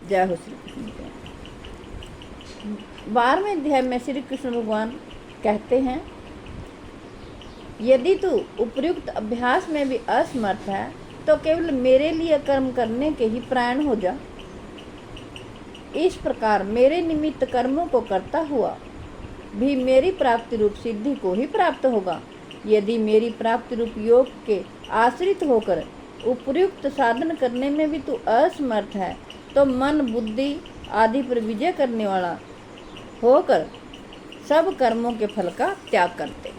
जय हो श्री कृष्ण। 12वें अध्याय में श्री कृष्ण भगवान कहते हैं, यदि तू उपयुक्त अभ्यास में भी असमर्थ है तो केवल मेरे लिए कर्म करने के ही प्राण हो जा। इस प्रकार मेरे निमित्त कर्मों को करता हुआ भी मेरी प्राप्ति रूप सिद्धि को ही प्राप्त होगा। यदि मेरी प्राप्ति रूप योग के आश्रित होकर उपयुक्त साधन करने में भी तू असमर्थ है तो मन बुद्धि आदि पर विजय करने वाला होकर सब कर्मों के फल का त्याग करते।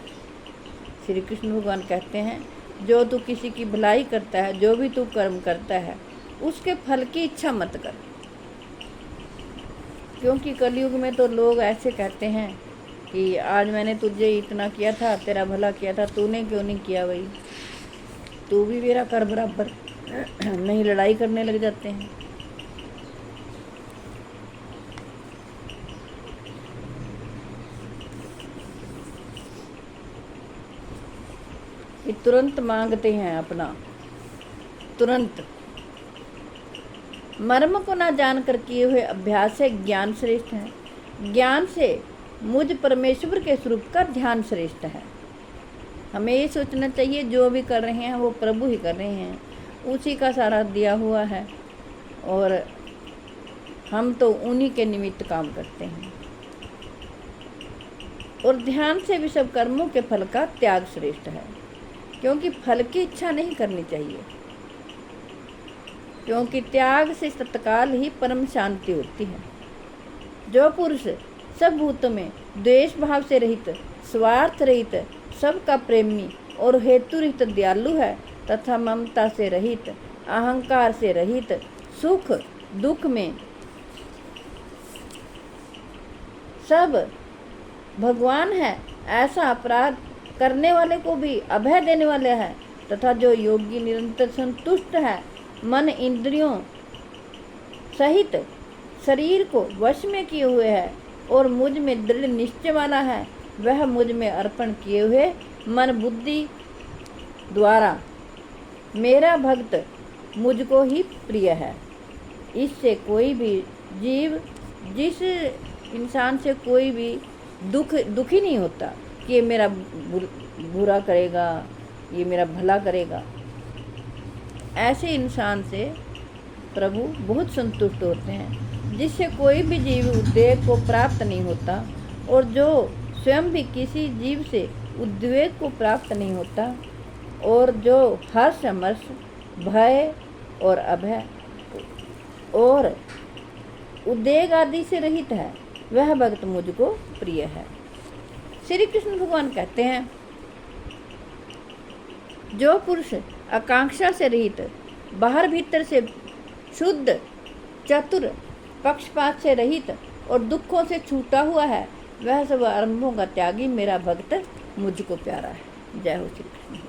श्री कृष्ण भगवान कहते हैं, जो तू किसी की भलाई करता है, जो भी तू कर्म करता है, उसके फल की इच्छा मत कर। क्योंकि कलयुग में तो लोग ऐसे कहते हैं कि आज मैंने तुझे इतना किया था, तेरा भला किया था, तूने क्यों नहीं किया भाई, तू भी मेरा कर बराबर। नहीं, लड़ाई करने लग जाते हैं। ये तुरंत मांगते हैं अपना, तुरंत। मर्म को ना जानकर किए हुए अभ्यास से ज्ञान श्रेष्ठ है। ज्ञान से मुझ परमेश्वर के स्वरूप का ध्यान श्रेष्ठ है। हमें ये सोचना चाहिए जो भी कर रहे हैं वो प्रभु ही कर रहे हैं, उसी का सारा दिया हुआ है और हम तो उन्हीं के निमित्त काम करते हैं। और ध्यान से भी सब कर्मों के फल का त्याग श्रेष्ठ है, क्योंकि फल की इच्छा नहीं करनी चाहिए। क्योंकि त्याग से तत्काल ही परम शांति होती है। जो पुरुष सब भूतों में द्वेष भाव से रहित, स्वार्थ रहित, सबका प्रेमी और हेतु रहित दयालु है तथा ममता से रहित, अहंकार से रहित, सुख दुख में सब भगवान है, ऐसा अपराध करने वाले को भी अभय देने वाले है, तथा जो योगी निरंतर संतुष्ट है, मन इंद्रियों सहित शरीर को वश में किए हुए है और मुझ में दृढ़ निश्चय वाला है, वह मुझ में अर्पण किए हुए मन बुद्धि द्वारा मेरा भक्त मुझको ही प्रिय है। इससे कोई भी जीव, जिस इंसान से कोई भी दुखी नहीं होता कि ये मेरा बुरा करेगा, ये मेरा भला करेगा। ऐसे इंसान से प्रभु बहुत संतुष्ट होते हैं, जिससे कोई भी जीव उद्वेग को प्राप्त नहीं होता और जो स्वयं भी किसी जीव से उद्वेग को प्राप्त नहीं होता और जो हर्ष अमर्ष, भय और अभय और उद्वेग आदि से रहित है, वह भक्त मुझको प्रिय है। श्री कृष्ण भगवान कहते हैं, जो पुरुष आकांक्षा से रहित, बाहर भीतर से शुद्ध, चतुर, पक्षपात से रहित और दुखों से छूटा हुआ है, वह सब आरंभों का त्यागी मेरा भक्त मुझको प्यारा है। जय हो श्री कृष्ण।